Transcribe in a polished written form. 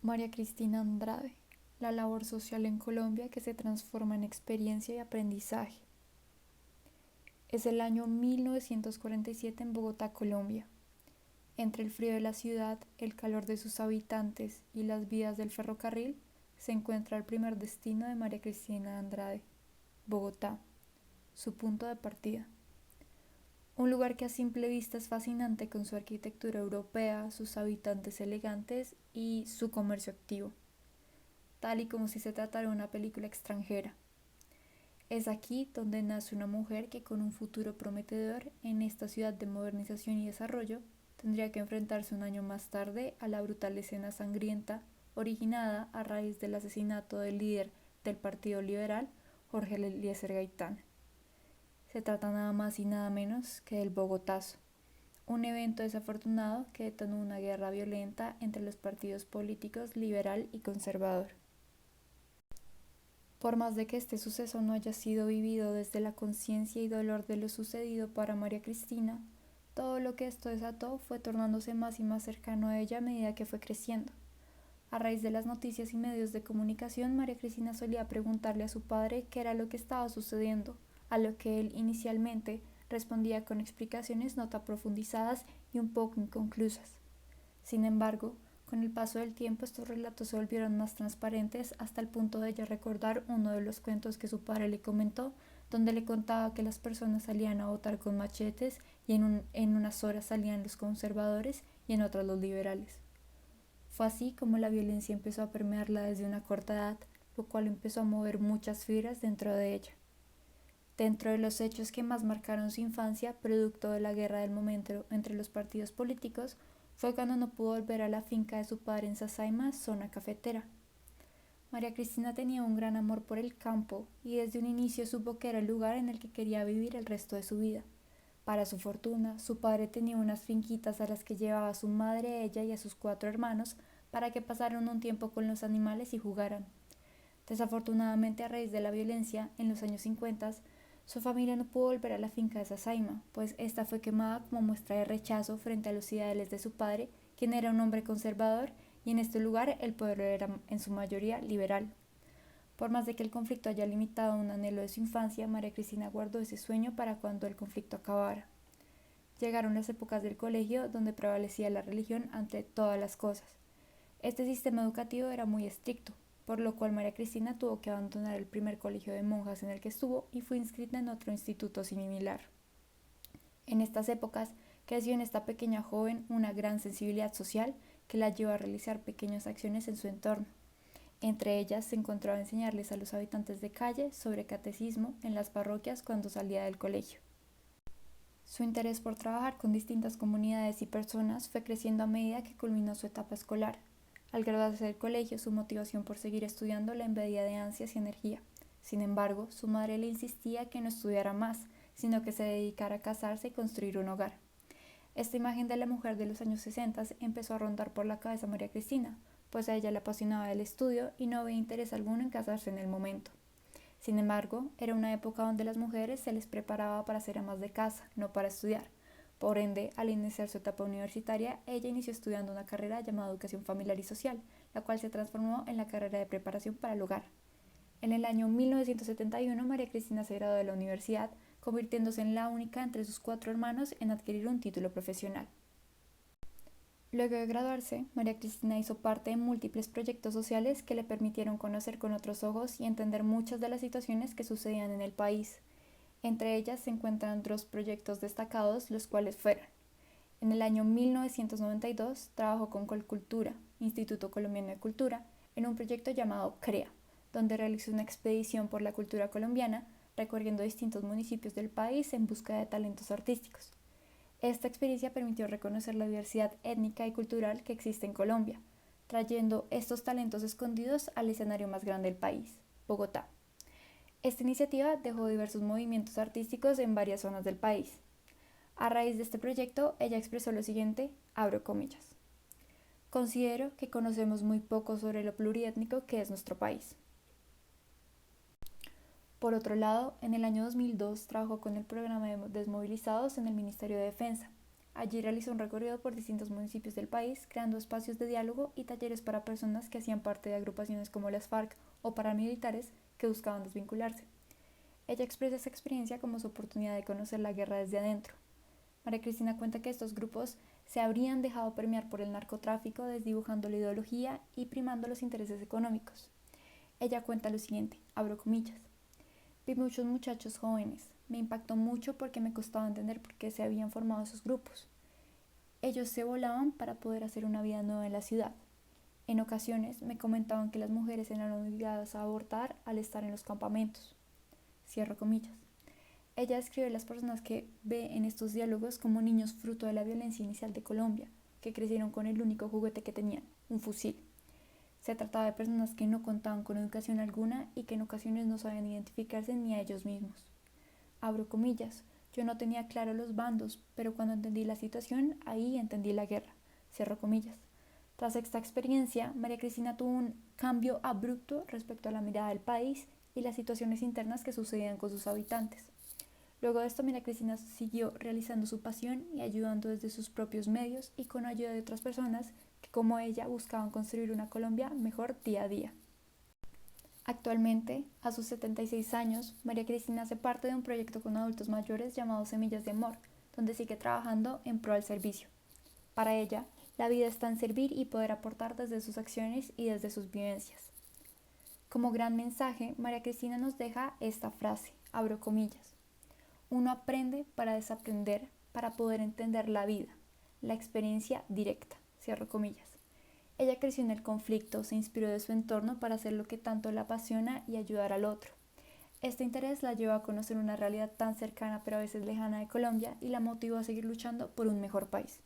María Cristina Andrade, la labor social en Colombia que se transforma en experiencia y aprendizaje. Es el año 1947 en Bogotá, Colombia. Entre el frío de la ciudad, el calor de sus habitantes y las vías del ferrocarril, se encuentra el primer destino de María Cristina Andrade, Bogotá, su punto de partida. Un lugar que a simple vista es fascinante con su arquitectura europea, sus habitantes elegantes y su comercio activo, tal y como si se tratara de una película extranjera. Es aquí donde nace una mujer que con un futuro prometedor en esta ciudad de modernización y desarrollo tendría que enfrentarse un año más tarde a la brutal escena sangrienta originada a raíz del asesinato del líder del Partido Liberal, Jorge Eliezer Gaitán. Se trata nada más y nada menos que del Bogotazo, un evento desafortunado que detonó una guerra violenta entre los partidos políticos liberal y conservador. Por más de que este suceso no haya sido vivido desde la conciencia y dolor de lo sucedido para María Cristina, todo lo que esto desató fue tornándose más y más cercano a ella a medida que fue creciendo. A raíz de las noticias y medios de comunicación, María Cristina solía preguntarle a su padre qué era lo que estaba sucediendo, a lo que él inicialmente respondía con explicaciones no tan profundizadas y un poco inconclusas. Sin embargo, con el paso del tiempo estos relatos se volvieron más transparentes hasta el punto de ella recordar uno de los cuentos que su padre le comentó, donde le contaba que las personas salían a votar con machetes y en unas horas salían los conservadores y en otras los liberales. Fue así como la violencia empezó a permearla desde una corta edad, lo cual empezó a mover muchas fibras dentro de ella. Dentro de los hechos que más marcaron su infancia, producto de la guerra del momento entre los partidos políticos, fue cuando no pudo volver a la finca de su padre en Sasaima, zona cafetera. María Cristina tenía un gran amor por el campo y desde un inicio supo que era el lugar en el que quería vivir el resto de su vida. Para su fortuna, su padre tenía unas finquitas a las que llevaba a su madre, ella y a sus 4 hermanos para que pasaran un tiempo con los animales y jugaran. Desafortunadamente, a raíz de la violencia, en los años 50, su familia no pudo volver a la finca de Sasaima, pues esta fue quemada como muestra de rechazo frente a los ideales de su padre, quien era un hombre conservador, y en este lugar el pueblo era en su mayoría liberal. Por más de que el conflicto haya limitado un anhelo de su infancia, María Cristina guardó ese sueño para cuando el conflicto acabara. Llegaron las épocas del colegio donde prevalecía la religión ante todas las cosas. Este sistema educativo era muy estricto, por lo cual María Cristina tuvo que abandonar el primer colegio de monjas en el que estuvo y fue inscrita en otro instituto similar. En estas épocas creció en esta pequeña joven una gran sensibilidad social que la llevó a realizar pequeñas acciones en su entorno. Entre ellas se encontraba enseñarles a los habitantes de calle sobre catecismo en las parroquias cuando salía del colegio. Su interés por trabajar con distintas comunidades y personas fue creciendo a medida que culminó su etapa escolar. Al graduarse del colegio, su motivación por seguir estudiando la invadía de ansias y energía. Sin embargo, su madre le insistía que no estudiara más, sino que se dedicara a casarse y construir un hogar. Esta imagen de la mujer de los años 60 empezó a rondar por la cabeza de María Cristina, pues a ella le apasionaba el estudio y no veía interés alguno en casarse en el momento. Sin embargo, era una época donde las mujeres se les preparaba para ser amas de casa, no para estudiar. Por ende, al iniciar su etapa universitaria, ella inició estudiando una carrera llamada Educación Familiar y Social, la cual se transformó en la carrera de preparación para el hogar. En el año 1971, María Cristina se graduó de la universidad, convirtiéndose en la única entre sus 4 hermanos en adquirir un título profesional. Luego de graduarse, María Cristina hizo parte de múltiples proyectos sociales que le permitieron conocer con otros ojos y entender muchas de las situaciones que sucedían en el país. Entre ellas se encuentran 2 proyectos destacados, los cuales fueron: en el año 1992 trabajó con Colcultura, Instituto Colombiano de Cultura, en un proyecto llamado CREA, donde realizó una expedición por la cultura colombiana, recorriendo distintos municipios del país en busca de talentos artísticos. Esta experiencia permitió reconocer la diversidad étnica y cultural que existe en Colombia, trayendo estos talentos escondidos al escenario más grande del país, Bogotá. Esta iniciativa dejó diversos movimientos artísticos en varias zonas del país. A raíz de este proyecto, ella expresó lo siguiente, abro comillas: considero que conocemos muy poco sobre lo pluriétnico que es nuestro país. Por otro lado, en el año 2002 trabajó con el programa de desmovilizados en el Ministerio de Defensa. Allí realizó un recorrido por distintos municipios del país, creando espacios de diálogo y talleres para personas que hacían parte de agrupaciones como las FARC o paramilitares que buscaban desvincularse. Ella expresa esa experiencia como su oportunidad de conocer la guerra desde adentro. María Cristina cuenta que estos grupos se habrían dejado permear por el narcotráfico, desdibujando la ideología y primando los intereses económicos. Ella cuenta lo siguiente, abro comillas: vi muchos muchachos jóvenes, me impactó mucho porque me costaba entender por qué se habían formado esos grupos. Ellos se volaban para poder hacer una vida nueva en la ciudad. En ocasiones me comentaban que las mujeres eran obligadas a abortar al estar en los campamentos. Cierro comillas. Ella describe a las personas que ve en estos diálogos como niños fruto de la violencia inicial de Colombia, que crecieron con el único juguete que tenían, un fusil. Se trataba de personas que no contaban con educación alguna y que en ocasiones no sabían identificarse ni a ellos mismos. Abro comillas, yo no tenía claro los bandos, pero cuando entendí la situación, ahí entendí la guerra. Cierro comillas. Tras esta experiencia, María Cristina tuvo un cambio abrupto respecto a la mirada del país y las situaciones internas que sucedían con sus habitantes. Luego de esto, María Cristina siguió realizando su pasión y ayudando desde sus propios medios y con ayuda de otras personas que, como ella, buscaban construir una Colombia mejor día a día. Actualmente, a sus 76 años, María Cristina hace parte de un proyecto con adultos mayores llamado Semillas de Amor, donde sigue trabajando en pro del servicio. Para ella, la vida está en servir y poder aportar desde sus acciones y desde sus vivencias. Como gran mensaje, María Cristina nos deja esta frase, abro comillas: uno aprende para desaprender, para poder entender la vida, la experiencia directa, cierro comillas. Ella creció en el conflicto, se inspiró de su entorno para hacer lo que tanto la apasiona y ayudar al otro. Este interés la llevó a conocer una realidad tan cercana pero a veces lejana de Colombia y la motivó a seguir luchando por un mejor país.